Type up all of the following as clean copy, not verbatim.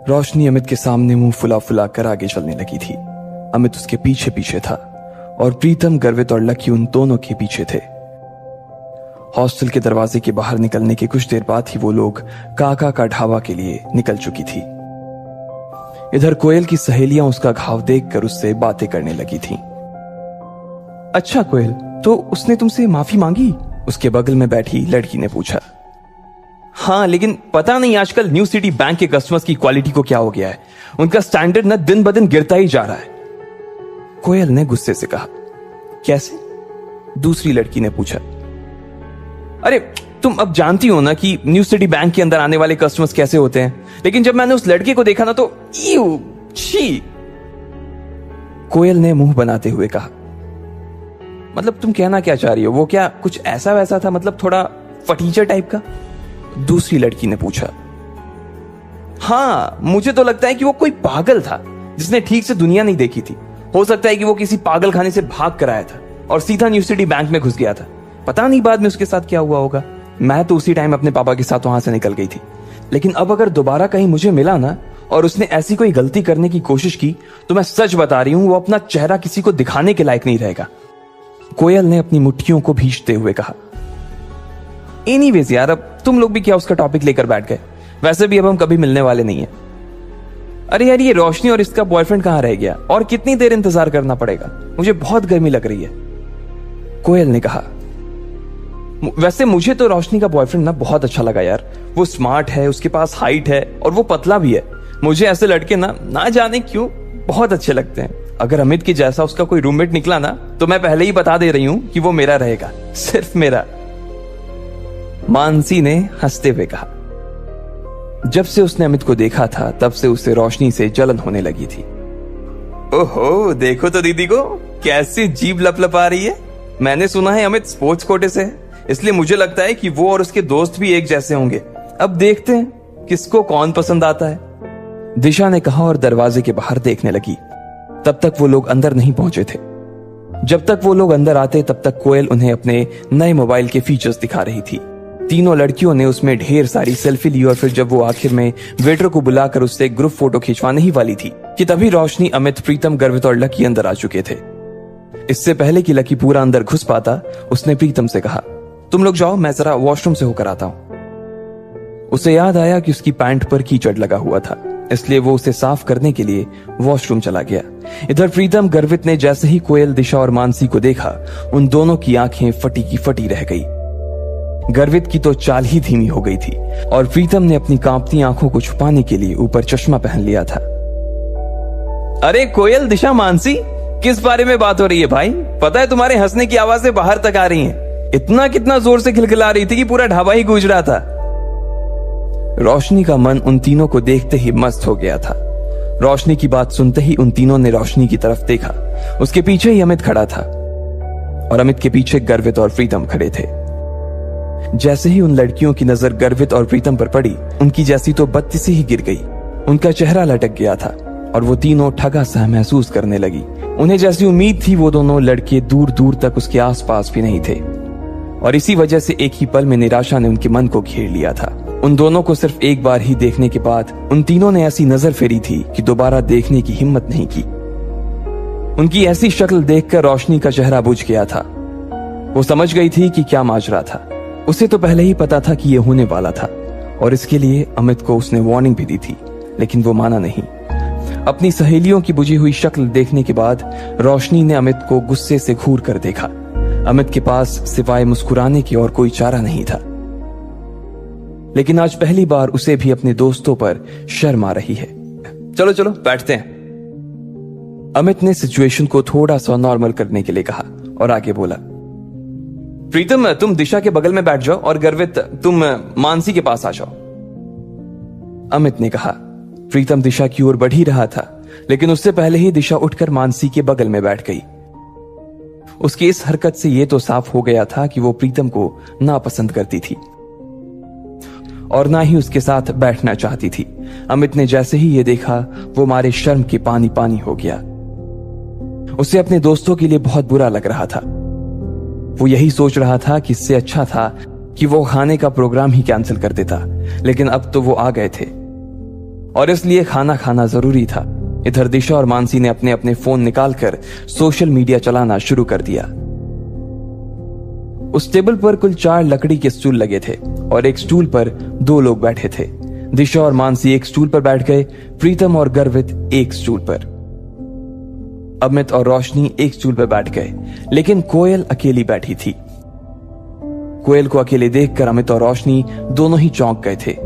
रोशनी अमित के सामने मुंह फुला फुला कर आगे चलने लगी थी। अमित उसके पीछे पीछे था और प्रीतम, गर्वित और लकी उन दोनों के पीछे थे। हॉस्टल के दरवाजे के बाहर निकलने के कुछ देर बाद ही वो लोग काका का ढाबा के लिए निकल चुकी थी। इधर कोयल की सहेलियां उसका घाव देखकर उससे बातें करने लगी थीं। अच्छा कोयल, तो उसने तुमसे माफी मांगी? उसके बगल में बैठी लड़की ने पूछा। हाँ, लेकिन पता नहीं आजकल न्यू सिटी बैंक के कस्टमर्स की क्वालिटी को क्या हो गया है। उनका स्टैंडर्ड न दिन ब दिन गिरता ही जा रहा है। कोयल ने गुस्से से कहा। कैसे? दूसरी लड़की ने पूछा। अरे तुम अब जानती हो ना कि न्यू सिटी बैंक के अंदर आने वाले कस्टमर्स कैसे होते हैं, लेकिन जब मैंने उस लड़के को देखा ना तो छी। कोयल ने मुंह बनाते हुए कहा। मतलब तुम कहना क्या चाह रही हो? वो क्या कुछ ऐसा वैसा था, मतलब थोड़ा फटीचर टाइप का? दूसरी लड़की ने पूछा। हाँ, मुझे तो लगता है कि वो कोई पागल था जिसने ठीक से दुनिया नहीं देखी थी। हो सकता है कि वो किसी पागल खाने से भाग कर आया था और सीधा न्यू सिटी बैंक में घुस गया था। पता नहीं बाद में उसके साथ क्या हुआ होगा। मैं तो उसी टाइम अपने पापा के साथ वहां से निकल गई थी। लेकिन अब अगर दोबारा कहीं मुझे मिला ना और उसने ऐसी कोई गलती करने की कोशिश की तो मैं सच बता रही हूं, वो अपना चेहरा किसी को दिखाने के लायक नहीं रहेगा। कोयल ने अपनी मुट्ठियों को भींचते हुए कहा। एनीवेज यार, अब तुम लोग भी क्या उसका टॉपिक लेकर बैठ गए? वैसे भी अब हम कभी मिलने वाले नहीं है। अरे यार, ये रोशनी और इसका बॉयफ्रेंड कहां रह गया? और कितनी देर इंतजार करना पड़ेगा? मुझे बहुत गर्मी लग रही है। कोयल ने कहा। वैसे मुझे तो रोशनी का बॉयफ्रेंड ना बहुत अच्छा लगा यार। वो स्मार्ट है, उसके पास हाइट है और वो पतला भी है। मुझे ऐसे लड़के ना जाने क्यों बहुत अच्छे लगते हैं। अगर अमित के जैसा उसका कोई रूममेट निकला ना तो मैं पहले ही बता दे रही हूं कि वो मेरा रहेगा, सिर्फ मेरा। मानसी ने हंसते हुए कहा। जब से उसने अमित को देखा था तब से उसे रोशनी से जलन होने लगी थी। ओहो, देखो तो दीदी को कैसी जीभ लपलपा रही है। मैंने सुना है अमित स्पोर्ट्स कोटे से है, इसलिए मुझे लगता है कि वो और उसके दोस्त भी एक जैसे होंगे। अब देखते हैं किसको कौन पसंद आता है, दिशा ने कहा और दरवाजे के बाहर देखने लगी। तब तक वो लोग अंदर नहीं पहुंचे थे। जब तक वो लोग अंदर आते तब तक कोयल उन्हें अपने नए मोबाइल के फीचर्स दिखा रही थी। तीनों लड़कियों ने उसमें ढेर सारी सेल्फी ली और फिर जब वो आखिर में वेटर को बुलाकर उससे ग्रुप फोटो खिंचवाने ही वाली थी कि तभी रोशनी, अमित, प्रीतम, गर्वित और लकी अंदर आ चुके थे। इससे पहले कि लकी पूरा अंदर घुस पाता, उसने प्रीतम से कहा, तुम लोग जाओ, मैं जरा वॉशरूम से होकर आता हूं। उसे याद आया कि उसकी पैंट पर कीचड़ लगा हुआ था, इसलिए वो उसे साफ करने के लिए वॉशरूम चला गया। इधर प्रीतम, गर्वित ने जैसे ही कोयल, दिशा और मानसी को देखा, उन दोनों की आंखें फटी की फटी रह गई। गर्वित की तो चाल ही धीमी हो गई थी और प्रीतम ने अपनी कांपती आंखों को छुपाने के लिए ऊपर चश्मा पहन लिया था। अरे कोयल, दिशा, मानसी, किस बारे में बात हो रही है भाई? पता है तुम्हारे हंसने की आवाजें बाहर तक आ रही हैं। इतना कितना जोर से खिलखिला रही थी कि पूरा ढाबा ही गूंज रहा था। रोशनी का मन उन तीनों को देखते ही मस्त हो गया था। रोशनी की बात सुनते ही उन तीनों ने रोशनी की तरफ देखा। उसके पीछे ही अमित खड़ा था और अमित के पीछे गर्वित और प्रीतम खड़े थे। जैसे ही उन लड़कियों की नजर गर्वित और प्रीतम पर पड़ी, उनकी जैसी तो बत्ती से ही गिर गई। उनका चेहरा लटक गया था और वो तीनों ठगा सा महसूस करने लगी। उन्हें जैसी उम्मीद थी वो दोनों लड़के दूर दूर तक उसके आसपास भी नहीं थे और इसी वजह से एक ही पल में निराशा ने उनके मन को घेर लिया था। उन दोनों को सिर्फ एक बार ही देखने के बाद उन तीनों ने ऐसी नजर फेरी थी कि दोबारा देखने की हिम्मत नहीं की। उनकी ऐसी शक्ल देखकर रोशनी का चेहरा बुझ गया था। वो समझ गई थी कि क्या माजरा था। उसे तो पहले ही पता था कि यह होने वाला था और इसके लिए अमित को उसने वार्निंग भी दी थी, लेकिन वो माना नहीं। अपनी सहेलियों की बुझी हुई शक्ल देखने के बाद रोशनी ने अमित को गुस्से से घूर कर देखा। अमित के पास सिवाय मुस्कुराने की और कोई चारा नहीं था, लेकिन आज पहली बार उसे भी अपने दोस्तों पर शर्म आ रही है। चलो चलो बैठते हैं। अमित ने सिचुएशन को थोड़ा सा नॉर्मल करने के लिए कहा और आगे बोला, प्रीतम, तुम दिशा के बगल में बैठ जाओ और गर्वित, तुम मानसी के पास आ जाओ। अमित ने कहा। प्रीतम दिशा की ओर बढ़ ही रहा था, लेकिन उससे पहले ही दिशा उठकर मानसी के बगल में बैठ गई। उसकी इस हरकत से यह तो साफ हो गया था कि वो प्रीतम को नापसंद करती थी और ना ही उसके साथ बैठना चाहती थी। अमित ने जैसे ही ये देखा, वो मारे शर्म के पानी पानी हो गया। उसे अपने दोस्तों के लिए बहुत बुरा लग रहा था। वो यही सोच रहा था कि इससे अच्छा था कि वो खाने का प्रोग्राम ही कैंसिल कर देता, लेकिन अब तो वो आ गए थे और इसलिए खाना खाना जरूरी था। इधर दिशा और मानसी ने अपने अपने फोन निकालकर सोशल मीडिया चलाना शुरू कर दिया। उस टेबल पर कुल 4 लकड़ी के स्टूल लगे थे और एक स्टूल पर 2 लोग बैठे थे। दिशा और मानसी एक स्टूल पर बैठ गए, प्रीतम और गर्वित एक स्टूल पर, अमित और रोशनी एक स्टूल पर बैठ गए, लेकिन कोयल अकेली बैठी थी। कोयल को अकेले देखकर अमित और रोशनी दोनों ही चौंक गए थे।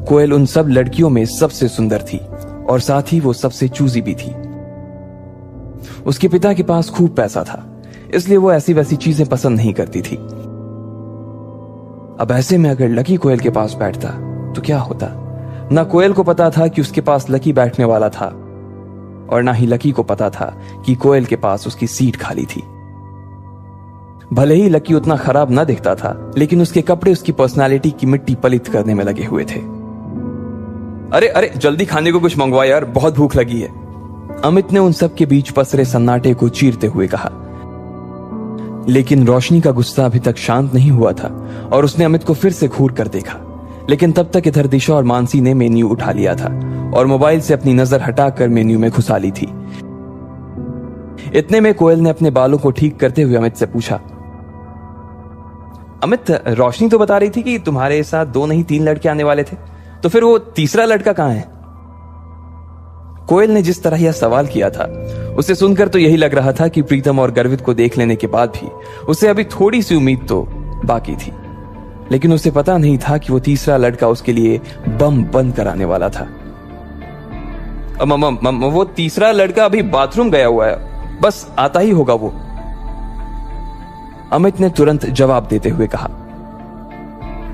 कोयल उन सब लड़कियों में सबसे सुंदर थी और साथ ही वो सबसे चूजी भी थी। उसके पिता के पास खूब पैसा था, इसलिए वो ऐसी वैसी चीजें पसंद नहीं करती थी। अब ऐसे में अगर लकी कोयल के पास बैठता तो क्या होता? ना कोयल को पता था कि उसके पास लकी बैठने वाला था और ना ही लकी को पता था कि कोयल के पास उसकी सीट खाली थी। भले ही लकी उतना खराब ना दिखता था, लेकिन उसके कपड़े उसकी पर्सनालिटी की मिट्टी पलित करने में लगे हुए थे। अरे अरे जल्दी खाने को कुछ मंगवा यार, बहुत भूख लगी है, अमित ने उन सब के बीच पसरे सन्नाटे को चीरते हुए कहा। लेकिन रोशनी का गुस्सा अभी तक शांत नहीं हुआ था और उसने अमित को फिर से घूर कर देखा। लेकिन तब तक इधर दिशा और मानसी ने मेन्यू उठा लिया था और मोबाइल से अपनी नजर हटाकर मेन्यू में घुसा ली थी। इतने में कोयल ने अपने बालों को ठीक करते हुए अमित से पूछा, अमित, रोशनी तो बता रही थी कि तुम्हारे साथ 2 नहीं 3 लड़के आने वाले थे, तो फिर वो तीसरा लड़का कहां है? कोयल ने जिस तरह यह सवाल किया था, उसे सुनकर तो यही लग रहा था कि प्रीतम और गर्वित को देख लेने के बाद भी उसे अभी थोड़ी सी उम्मीद तो बाकी थी। लेकिन उसे पता नहीं था कि वो तीसरा लड़का उसके लिए बम बंद कराने वाला था। वो तीसरा लड़का अभी बाथरूम गया हुआ है, बस आता ही होगा वो, अमित ने तुरंत जवाब देते हुए कहा।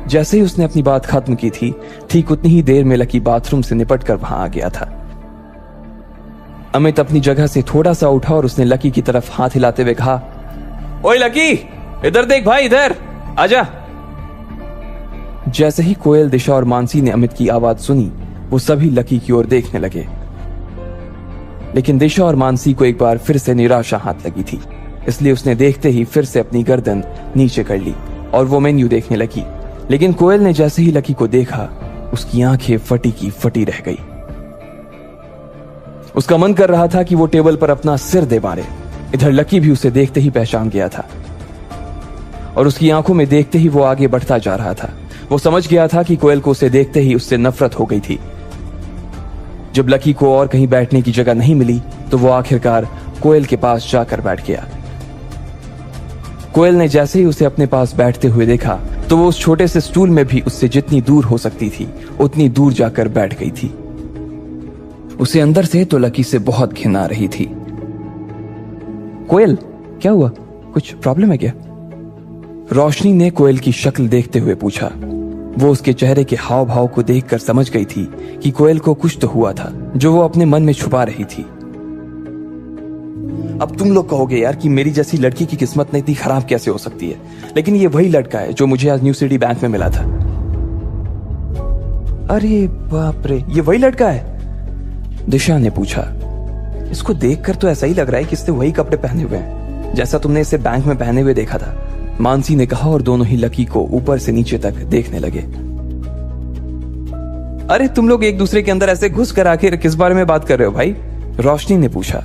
जैसे ही उसने अपनी बात खत्म की थी, ठीक उतनी ही देर में लकी बाथरूम से निपट कर वहां आ गया था। अमित अपनी जगह से थोड़ा सा उठा और उसने लकी की तरफ हाथ हिलाते हुए कहा, ओए लकी, इधर देख भाई, इधर आजा। जैसे ही कोयल, दिशा और मानसी ने अमित की आवाज सुनी, वो सभी लकी की ओर देखने लगे। लेकिन दिशा और मानसी को एक बार फिर से निराशा हाथ लगी थी, इसलिए उसने देखते ही फिर से अपनी गर्दन नीचे कर ली और वो मेन्यू देखने लगी। लेकिन कोयल ने जैसे ही लकी को देखा, उसकी आंखें फटी की फटी रह गई। उसका मन कर रहा था कि वो टेबल पर अपना सिर दे मारे। इधर लकी भी उसे देखते ही पहचान गया था और उसकी आंखों में देखते ही वो आगे बढ़ता जा रहा था। वो समझ गया था कि कोयल को उसे देखते ही उससे नफरत हो गई थी। जब लकी को और कहीं बैठने की जगह नहीं मिली, तो वो आखिरकार कोयल के पास जाकर बैठ गया। कोयल ने जैसे ही उसे अपने पास बैठते हुए देखा, तो वो उस छोटे से स्टूल में भी उससे जितनी दूर हो सकती थी उतनी दूर जाकर बैठ गई थी। उसे अंदर से तो लकी से बहुत घिन आ रही थी। कोयल, क्या हुआ? कुछ प्रॉब्लम है क्या? रोशनी ने कोयल की शक्ल देखते हुए पूछा। वो उसके चेहरे के हाव भाव को देखकर समझ गई थी कि कोयल को कुछ तो हुआ था जो वो अपने मन में छुपा रही थी। अब तुम लोग कहोगे यार कि मेरी जैसी लड़की की किस्मत इतनी खराब कैसे हो सकती है, लेकिन ये वही लड़का है जो मुझे आज न्यू सिटी बैंक में मिला था। अरे बाप रे, ये वही लड़का है? दिशा ने पूछा। इसको देखकर तो ऐसा ही लग रहा है कि इसने वही कपड़े पहने हुए हैं जैसा तुमने इसे बैंक में पहने हुए देखा था, मानसी ने कहा और दोनों ही लकी को ऊपर से नीचे तक देखने लगे। अरे तुम लोग एक दूसरे के अंदर ऐसे घुस कर आखिर किस बारे में बात कर रहे हो भाई? रोशनी ने पूछा।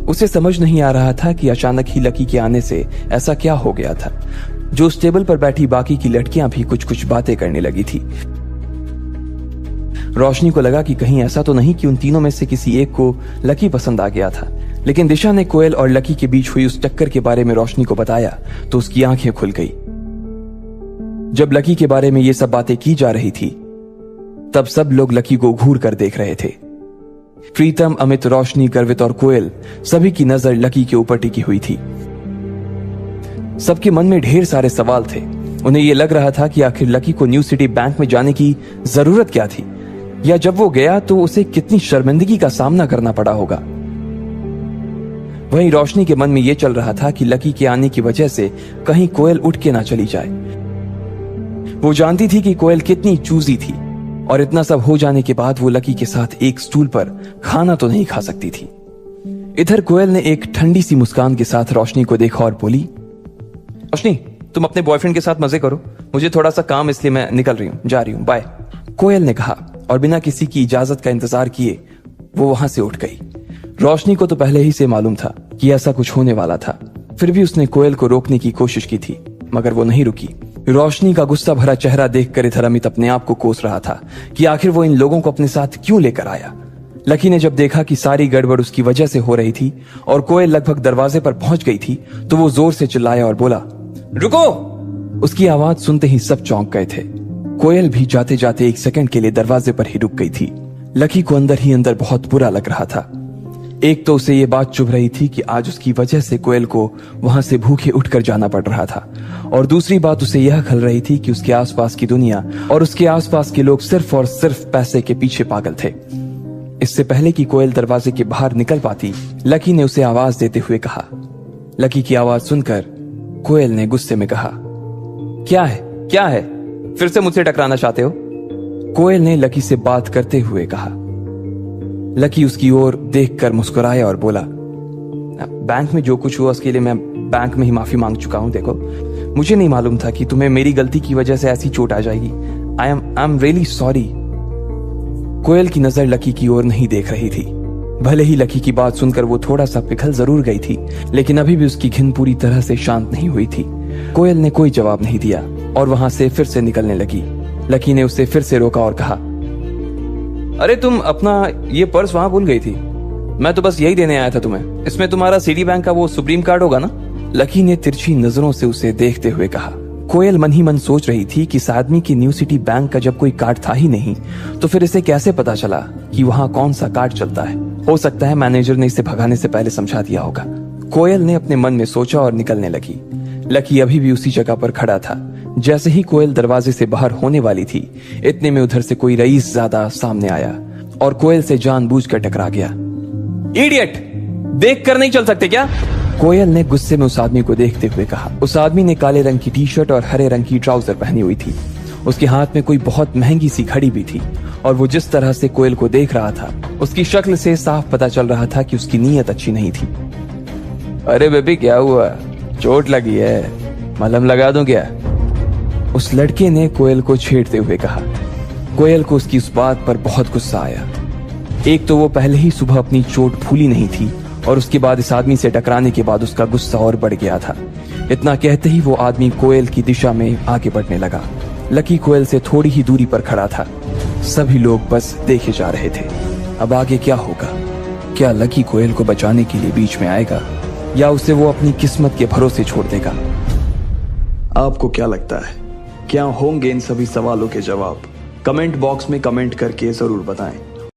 उसे समझ नहीं आ रहा था कि अचानक ही लकी के आने से ऐसा क्या हो गया था जो उस टेबल पर बैठी बाकी की लड़कियां भी कुछ कुछ बातें करने लगी थी। रोशनी को लगा कि कहीं ऐसा तो नहीं कि उन तीनों में से किसी एक को लकी पसंद आ गया था, लेकिन दिशा ने कोयल और लकी के बीच हुई उस टक्कर के बारे में रोशनी को बताया तो उसकी आंखें खुल गई। जब लकी के बारे में ये सब बातें की जा रही थी, तब सब लोग लकी को घूर कर देख रहे थे। प्रीतम, अमित, रोशनी, गर्वित और कोयल सभी की नजर लकी के ऊपर टिकी हुई थी। सबके मन में ढेर सारे सवाल थे। उन्हें यह लग रहा था कि आखिर लकी को न्यू सिटी बैंक में जाने की जरूरत क्या थी, या जब वो गया तो उसे कितनी शर्मिंदगी का सामना करना पड़ा होगा। वहीं रोशनी के मन में यह चल रहा था कि लकी के आने की वजह से कहीं कोयल उठ के ना चली जाए। वो जानती थी कि कोयल कितनी चूजी थी और इतना सब हो जाने के बाद वो लकी के साथ एक स्टूल पर खाना तो नहीं खा सकती थी। इधर कोयल ने एक ठंडी सी मुस्कान के साथ रोशनी को देखा और बोली, रोशनी तुम अपने बॉयफ्रेंड के साथ मजे करो, मुझे थोड़ा सा काम, इसलिए मैं निकल रही हूँ, जा रही हूँ, बाय। कोयल ने कहा और बिना किसी की इजाजत का इंतजार किए वो वहां से उठ गई। रोशनी को तो पहले ही से मालूम था कि ऐसा कुछ होने वाला था, फिर भी उसने कोयल को रोकने की कोशिश की थी, मगर वो नहीं रुकी। रोशनी का गुस्सा भरा चेहरा देखकर इधर अमित अपने आप को कोस रहा था कि आखिर वो इन लोगों को अपने साथ क्यों लेकर आया। लकी ने जब देखा कि सारी गड़बड़ उसकी वजह से हो रही थी और कोयल लगभग दरवाजे पर पहुंच गई थी, तो वो जोर से चिल्लाया और बोला, रुको। उसकी आवाज सुनते ही सब चौंक गए थे। कोयल भी जाते जाते एक सेकंड के लिए दरवाजे पर ही रुक गई थी। लकी को अंदर ही अंदर बहुत बुरा लग रहा था। एक तो उसे ये बात चुभ रही थी कि आज उसकी वजह से कोयल को वहां से भूखे उठकर जाना पड़ रहा था, और दूसरी बात उसे यह खल रही थी कि उसके आसपास की दुनिया और उसके आसपास के लोग सिर्फ और सिर्फ पैसे के पीछे पागल थे। इससे पहले कि कोयल दरवाजे के बाहर निकल पाती, लकी ने उसे आवाज देते हुए कहा। लकी की आवाज सुनकर कोयल ने गुस्से में कहा, क्या है, क्या है, फिर से मुझसे टकराना चाहते हो? कोयल ने लकी से बात करते हुए कहा। लकी उसकी ओर देखकर मुस्कुराया और बोला, बैंक में जो कुछ हुआ उसके लिए मैं बैंक में ही माफी मांग चुका हूं। देखो, मुझे नहीं मालूम था कि तुम्हें मेरी गलती की वजह से ऐसी चोट आ जाएगी। I am really sorry. कोयल की नजर लकी की ओर नहीं देख रही थी। भले ही लकी की बात सुनकर वो थोड़ा सा पिघल जरूर गई थी, लेकिन अभी भी उसकी घिन पूरी तरह से शांत नहीं हुई थी। कोयल ने कोई जवाब नहीं दिया और वहां से फिर से निकलने लगी। लकी ने उसे फिर से रोका और कहा, अरे तुम अपना ये पर्स वहां भूल गई थी, मैं तो बस यही देने आया था तुम्हें। इसमें तुम्हारा सिटी बैंक का वो सुप्रीम कार्ड होगा ना? लकी ने तिरछी नजरों से उसे देखते हुए कहा। कोयल मन ही मन सोच रही थी कि इस आदमी की न्यू सिटी बैंक का जब कोई कार्ड था ही नहीं, तो फिर इसे कैसे पता चला कि वहां कौन सा कार्ड चलता है। हो सकता है मैनेजर ने इसे भगाने से पहले समझा दिया होगा। कोयल ने अपने मन में सोचा और निकलने लगी। लकी अभी भी उसी जगह पर खड़ा था। जैसे ही कोयल दरवाजे से बाहर होने वाली थी, इतने में उधर से कोई रईस ज्यादा सामने आया और कोयल से जानबूझकर टकरा गया। इडियट, देख कर नहीं चल सकते क्या? कोयल ने गुस्से में उस आदमी को देखते हुए कहा। उस आदमी ने काले रंग की टी शर्ट और हरे रंग की ट्राउजर पहनी हुई थी। उसके हाथ में कोई बहुत महंगी सी घड़ी भी थी, और वो जिस तरह से कोयल को देख रहा था, उसकी शक्ल से साफ पता चल रहा था कि उसकी नीयत अच्छी नहीं थी। अरे बेबी, क्या हुआ? चोट लगी है, मलहम लगा दूं क्या? उस लड़के ने कोयल को छेड़ते हुए कहा। कोयल को उसकी उस बात पर बहुत गुस्सा आया। एक तो वो पहले ही सुबह अपनी चोट भूली नहीं थी, और उसके बाद इस आदमी से टकराने के बाद उसका गुस्सा और बढ़ गया था। इतना कहते ही वो आदमी कोयल की दिशा में आगे बढ़ने लगा। लकी कोयल से थोड़ी ही दूरी पर खड़ा था। सभी लोग बस देखे जा रहे थे। अब आगे क्या होगा? क्या लकी कोयल को बचाने के लिए बीच में आएगा, या उसे वो अपनी किस्मत के भरोसे छोड़ देगा? आपको क्या लगता है, क्या होंगे इन सभी सवालों के जवाब? कमेंट बॉक्स में कमेंट करके जरूर बताएं।